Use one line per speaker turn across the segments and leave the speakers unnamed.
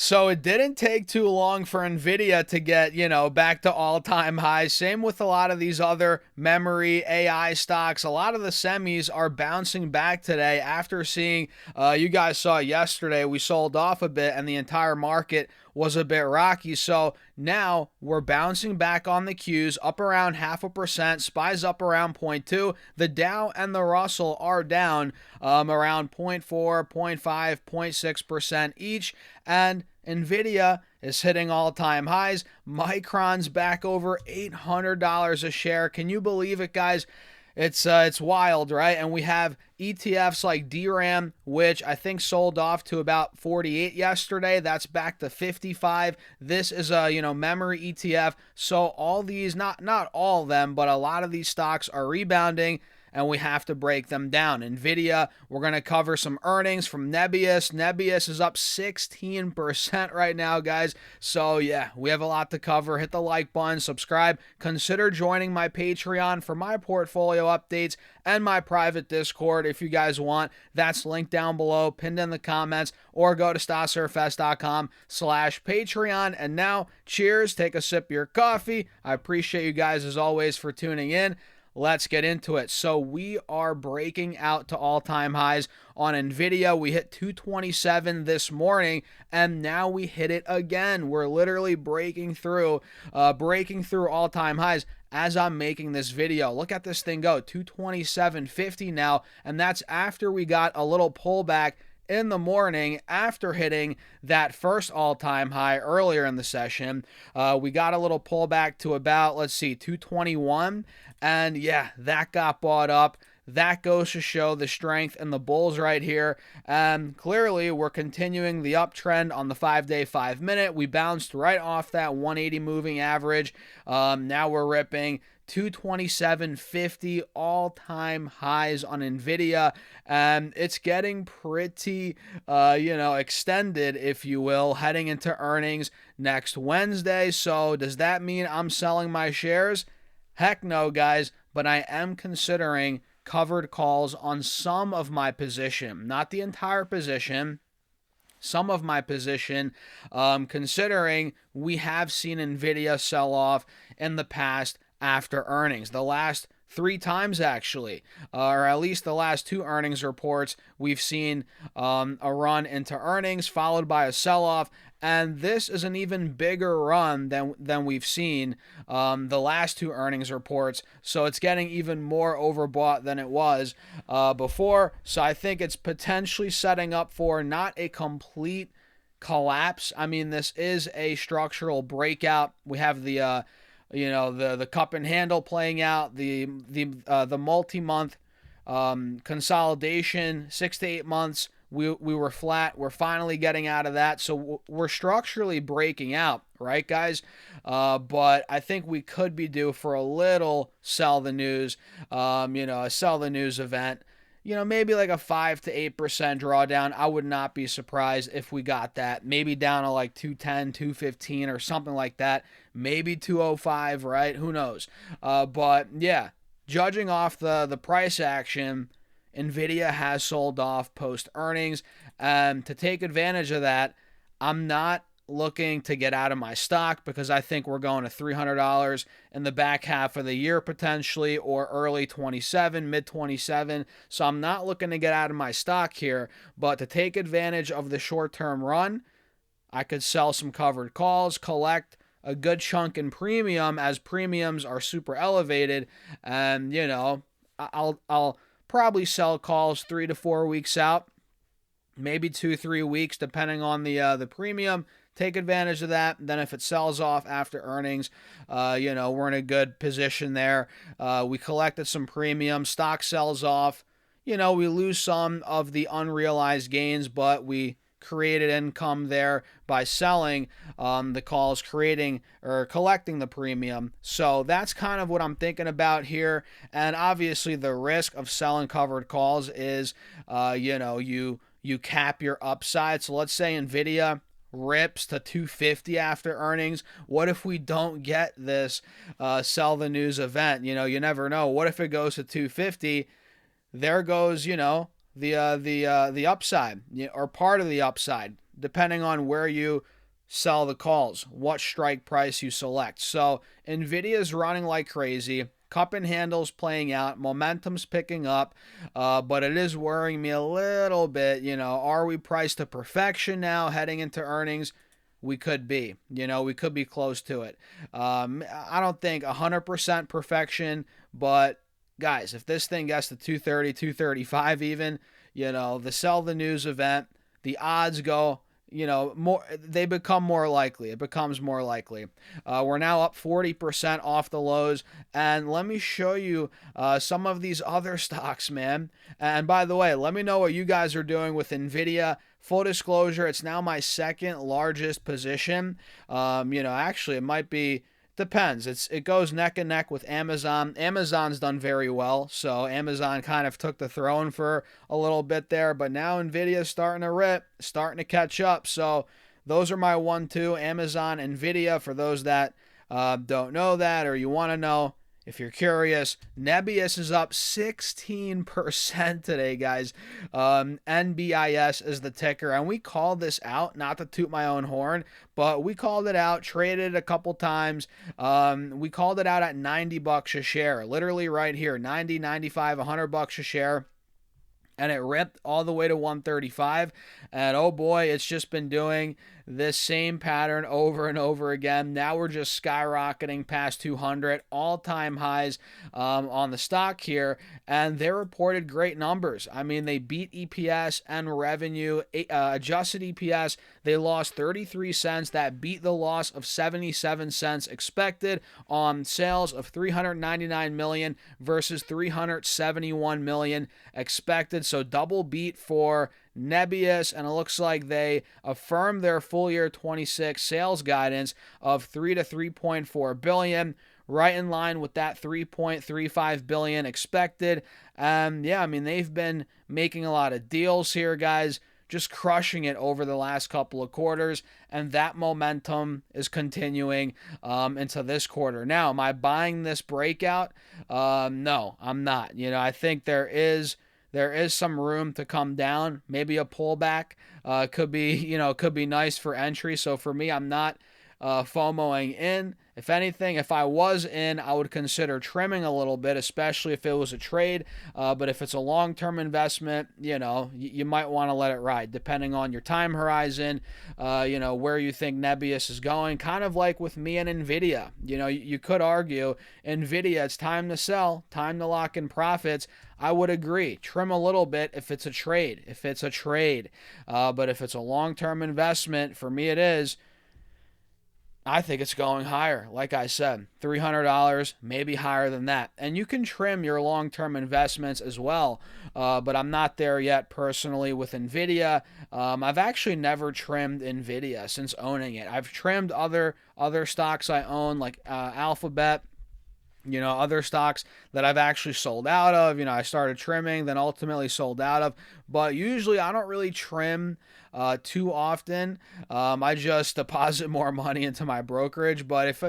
So it didn't take too long for Nvidia to get, back to all-time highs. Same with a lot of these other memory AI stocks. A lot of the semis are bouncing back today after seeing, you guys saw yesterday, we sold off a bit and the entire market was a bit rocky. So now we're bouncing back on the Qs, up around 0.5%, SPY's up around 0.2. The Dow and the Russell are down around 0.4, 0.5, 0.6% each. And Nvidia is hitting all-time highs. Micron's back over $800 a share. Can you believe it, guys? It's wild, right? And we have ETFs like DRAM, which I think sold off to about 48 yesterday. That's back to 55. This is a memory ETF. So all these, not all of them, but a lot of these stocks are rebounding, and we have to break them down. Nvidia, we're going to cover some earnings from Nebius. Nebius is up 16% right now, guys. So yeah, we have a lot to cover. Hit the like button, subscribe. Consider joining my Patreon for my portfolio updates and my private Discord if you guys want. That's linked down below, pinned in the comments, or go to stassurfest.com/Patreon. And now, cheers. Take a sip of your coffee. I appreciate you guys as always for tuning in. Let's get into it. So we are breaking out to all-time highs on Nvidia. We hit 227 this morning, and now we hit it again. We're literally breaking through all-time highs as I'm making this video. Look at this thing go, 227.50 now, and that's after we got a little pullback in the morning after hitting that first all-time high earlier in the session. We got a little pullback to about, 221, and yeah, that got bought up. That goes to show the strength in the bulls right here. And clearly, we're continuing the uptrend on the 5-day, 5-minute. We bounced right off that 180 moving average. Now we're ripping 227.50 all-time highs on Nvidia, and it's getting pretty extended, if you will, heading into earnings next Wednesday. So does that mean I'm selling my shares? Heck no, guys, but I am considering covered calls on some of my position, not the entire position, some of my position, considering we have seen Nvidia sell off in the past after earnings. The last 3 times, actually, or at least the last 2 earnings reports, we've seen a run into earnings followed by a sell-off, and this is an even bigger run than we've seen the last 2 earnings reports, so it's getting even more overbought than it was before. So I think it's potentially setting up for not a complete collapse. I mean, this is a structural breakout. We have the the cup and handle playing out, the multi-month consolidation, 6 to 8 months. We were flat. We're finally getting out of that. So we're structurally breaking out, right, guys? But I think we could be due for a little sell the news, a sell the news event. Maybe like a 5 to 8% drawdown. I would not be surprised if we got that. Maybe down to like 210, 215 or something like that. Maybe 205, right? Who knows? But yeah, judging off the price action, Nvidia has sold off post earnings. To take advantage of that, I'm not looking to get out of my stock because I think we're going to $300 in the back half of the year potentially, or early 27, mid 27. So I'm not looking to get out of my stock here, but to take advantage of the short-term run, I could sell some covered calls, collect a good chunk in premium as premiums are super elevated, and I'll probably sell calls 3 to 4 weeks out, maybe 2-3 weeks depending on the premium. Take advantage of that. Then if it sells off after earnings, we're in a good position there. We collected some premium. Stock sells off. We lose some of the unrealized gains, but we created income there by selling the calls, creating or collecting the premium. So that's kind of what I'm thinking about here. And obviously the risk of selling covered calls is, you cap your upside. So let's say Nvidia rips to 250 after earnings. What if we don't get this sell the news event? You never know. What if it goes to 250? There goes, the upside, or part of the upside. depending on where you sell the calls, what strike price you select. So Nvidia is running like crazy. Cup and handles playing out, momentum's picking up, but it is worrying me a little bit. Are we priced to perfection now heading into earnings? We could be. We could be close to it. I don't think 100% perfection, but guys, if this thing gets to 230, 235 even, the sell the news event, the odds go, more, they become more likely. It becomes more likely. We're now up 40% off the lows. And let me show you some of these other stocks, man. And by the way, let me know what you guys are doing with Nvidia. Full disclosure, it's now my second largest position. Actually, it might be. Depends. It goes neck and neck with Amazon. Amazon's done very well, so Amazon kind of took the throne for a little bit there, but now Nvidia's starting to rip, starting to catch up. So those are my 1-2, Amazon, Nvidia. For those that don't know that or you want to know, if you're curious, Nebius is up 16% today, guys. NBIS is the ticker, and we called this out, not to toot my own horn, but we called it out, traded it a couple times. We called it out at $90 a share, literally right here, 90, 95, $100 a share. And it ripped all the way to 135. And oh boy, it's just been doing this same pattern over and over again. Now we're just skyrocketing past 200, all-time highs on the stock here. And they reported great numbers. I mean, they beat EPS and revenue. Adjusted EPS, they lost 33 cents. That beat the loss of 77 cents expected on sales of $399 million versus $371 million expected. So double beat for Nebius, and it looks like they affirmed their full year 26 sales guidance of 3 to 3.4 billion, right in line with that 3.35 billion expected. Yeah, I mean, they've been making a lot of deals here, guys, just crushing it over the last couple of quarters, and that momentum is continuing into this quarter. Now, am I buying this breakout? No, I'm not. I think there is some room to come down. Maybe a pullback could be nice for entry. So for me, I'm not FOMOing in. If anything, if I was in, I would consider trimming a little bit, especially if it was a trade. But if it's a long-term investment, you might want to let it ride, depending on your time horizon, where you think Nebius is going. Kind of like with me and Nvidia. You could argue Nvidia, it's time to sell, time to lock in profits. I would agree. Trim a little bit if it's a trade. But if it's a long-term investment, for me it is. I think it's going higher. Like I said, $300, maybe higher than that. And you can trim your long-term investments as well, but I'm not there yet personally with Nvidia. I've actually never trimmed Nvidia since owning it. I've trimmed other stocks I own, like Alphabet, other stocks that I've actually sold out of. I started trimming, then ultimately sold out of. But usually I don't really trim too often. I just deposit more money into my brokerage. But if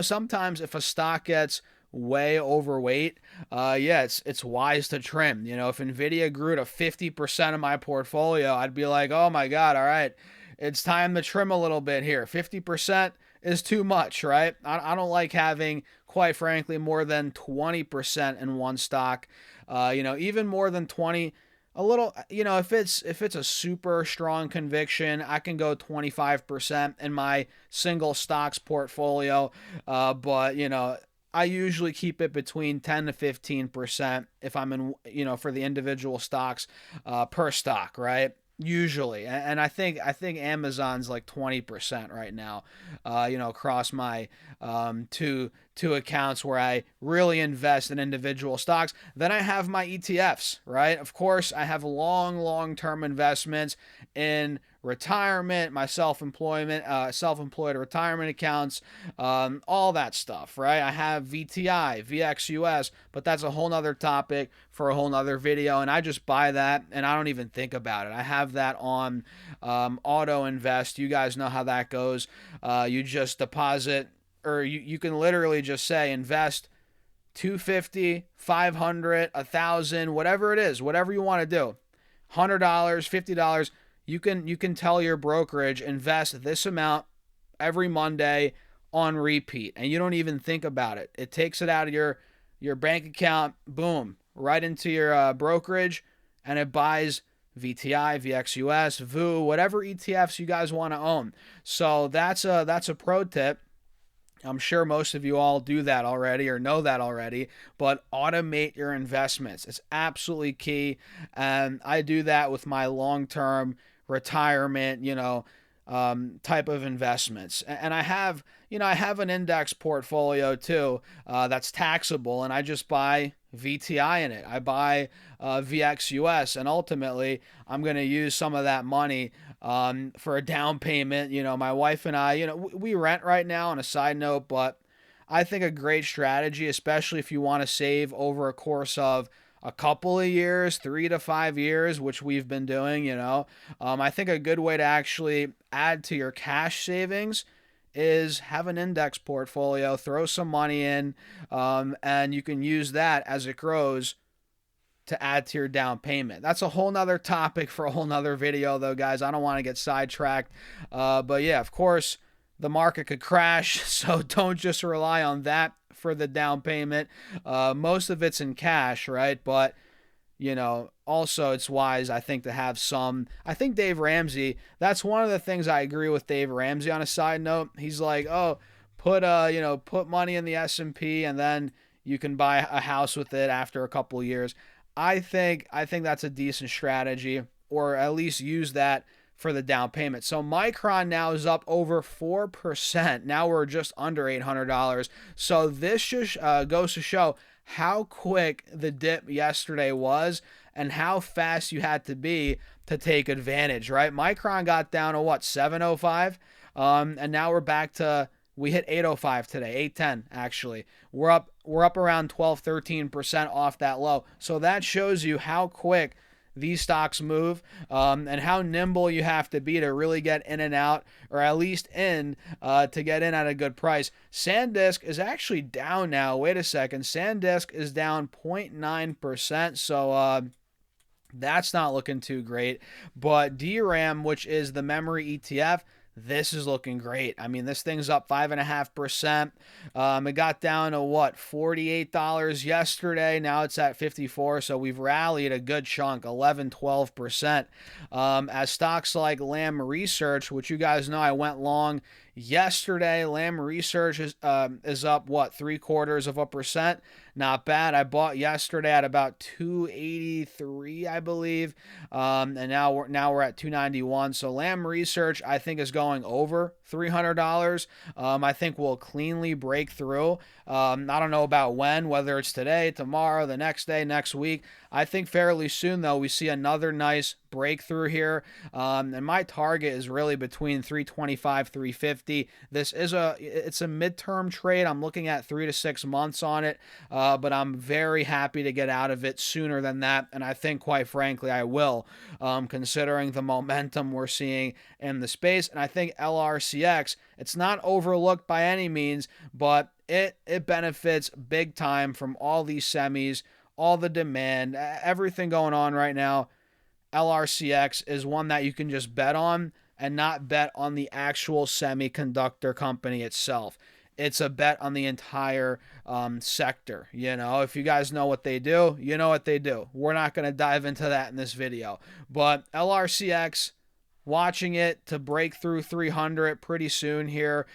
sometimes if a stock gets way overweight, it's wise to trim. If Nvidia grew to 50% of my portfolio, I'd be like, oh my God, all right, it's time to trim a little bit here. 50% is too much, right? I don't like having, quite frankly, more than 20% in one stock. Even more than 20, a little, if it's a super strong conviction, I can go 25% in my single stocks portfolio. But I usually keep it between 10 to 15% if I'm in, for the individual stocks per stock, right? Usually, and I think Amazon's like 20% right now, across my two accounts where I really invest in individual stocks. Then I have my ETFs, right? Of course, I have long-term investments in retirement, my self-employed retirement accounts, all that stuff, right? I have VTI, VXUS, but that's a whole nother topic for a whole nother video, and I just buy that and I don't even think about it. I have that on auto invest. You guys know how that goes. You just deposit, or you can literally just say invest $250, $500, $1,000, whatever it is, whatever you want to do, $100, $50. you can tell your brokerage, invest this amount every Monday on repeat, and you don't even think about it. It takes it out of your bank account, boom, right into your brokerage, and it buys VTI, VXUS, VU, whatever ETFs you guys want to own. So that's a pro tip. I'm sure most of you all do that already or know that already, but automate your investments. It's absolutely key. And I do that with my long-term retirement, type of investments. And I have an index portfolio too, that's taxable, and I just buy VTI in it. I buy VXUS, and ultimately I'm going to use some of that money for a down payment. My wife and I, we rent right now, on a side note, but I think a great strategy, especially if you want to save over a course of a couple of years, 3 to 5 years, which we've been doing, I think a good way to actually add to your cash savings is have an index portfolio, throw some money in, and you can use that as it grows to add to your down payment. That's a whole nother topic for a whole nother video, though, guys. I don't want to get sidetracked. But yeah, of course, the market could crash, so don't just rely on that for the down payment. Most of it's in cash, right? But also it's wise, I think, to have some. I think Dave Ramsey, that's one of the things I agree with Dave Ramsey on a side note. He's like, oh, put money in the S&P and then you can buy a house with it after a couple of years. I think that's a decent strategy, or at least use that for the down payment. So Micron now is up over 4%. Now we're just under $800. So this just goes to show how quick the dip yesterday was and how fast you had to be to take advantage, right? Micron got down to what, 705? And now we're back to, we hit 805 today, 810 actually. We're up around 12-13% off that low. So that shows you how quick these stocks move, and how nimble you have to be to really get in and out, or at least in, to get in at a good price. SanDisk is actually down now. Wait a second. SanDisk is down 0.9%. So that's not looking too great. But DRAM, which is the memory ETF, this is looking great. I mean, this thing's up 5.5%. It got down to what, $48 yesterday. Now it's at 54. So we've rallied a good chunk, 11-12%. As stocks like Lam Research, which you guys know I went long yesterday, Lam Research is up what, 0.75%. Not bad. I bought yesterday at about 283, I believe, and now we're at 291. So Lam Research, I think, is going over $300. I think we'll cleanly break through. I don't know about when, whether it's today, tomorrow, the next day, next week. I think fairly soon, though, we see another nice breakthrough here. And my target is really between 325, 350. It's a midterm trade. I'm looking at 3 to 6 months on it. But I'm very happy to get out of it sooner than that. And I think, quite frankly, I will, considering the momentum we're seeing in the space. And I think LRCX, it's not overlooked by any means, but it benefits big time from all these semis, all the demand, everything going on right now. LRCX is one that you can just bet on and not bet on the actual semiconductor company itself. It's a bet on the entire sector. If you guys know what they do, you know what they do. We're not going to dive into that in this video. But LRCX, watching it to break through 300 pretty soon here.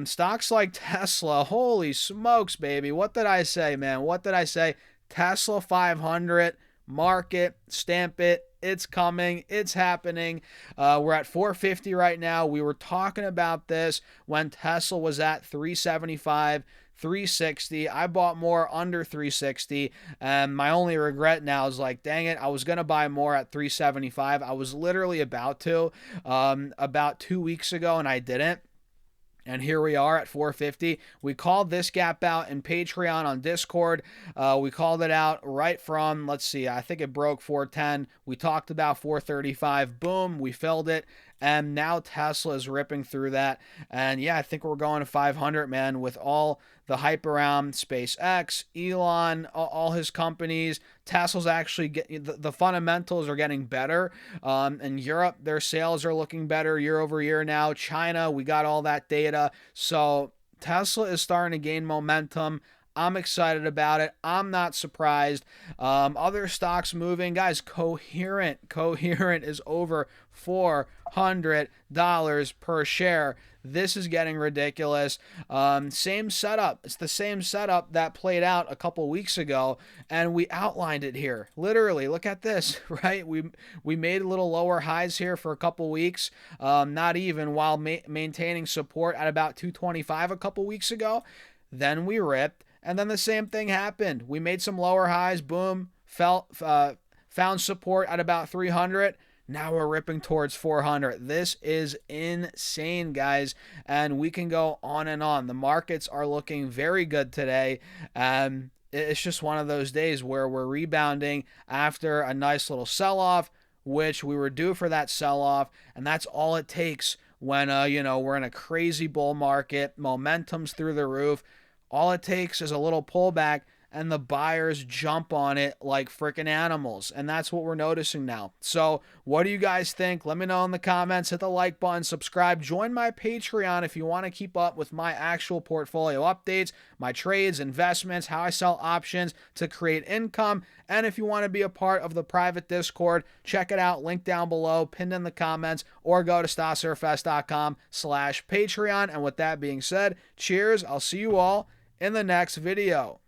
Stocks like Tesla, holy smokes, baby. What did I say, man? What did I say? Tesla 500, mark it, stamp it. It's coming. It's happening. We're at 450 right now. We were talking about this when Tesla was at 375, 360. I bought more under 360. And my only regret now is like, dang it, I was going to buy more at 375. I was literally about to about 2 weeks ago, and I didn't. And here we are at 450. We called this gap out in Patreon on Discord. We called it out right from, let's see, I think it broke 410. We talked about 435. Boom, we filled it. and now Tesla is ripping through that. And yeah, I think we're going to 500, man, with all the hype around SpaceX, Elon, all his companies. Tesla's actually getting the fundamentals are getting better. In Europe, their sales are looking better year over year now. China, we got all that data. So Tesla is starting to gain momentum. I'm excited about it. I'm not surprised. Other stocks moving, guys. Coherent is over $400 per share. This is getting ridiculous. Same setup. It's the same setup that played out a couple weeks ago, and we outlined it here. Literally, look at this, right? We made a little lower highs here for a couple weeks, not even, while maintaining support at about 225 a couple weeks ago. Then we ripped, and then the same thing happened. We made some lower highs, boom, found support at about 300. Now we're ripping towards 400. This is insane, guys, and we can go on and on. The markets are looking very good today. It's just one of those days where we're rebounding after a nice little sell-off, which we were due for that sell-off, and that's all it takes when we're in a crazy bull market. Momentum's through the roof. All it takes is a little pullback, and the buyers jump on it like freaking animals. And that's what we're noticing now. So what do you guys think? Let me know in the comments. Hit the like button, subscribe, join my Patreon if you want to keep up with my actual portfolio updates, my trades, investments, how I sell options to create income. And if you want to be a part of the private Discord, check it out. Link down below, pinned in the comments, or go to stasurfest.com/Patreon. And with that being said, cheers. I'll see you all in the next video.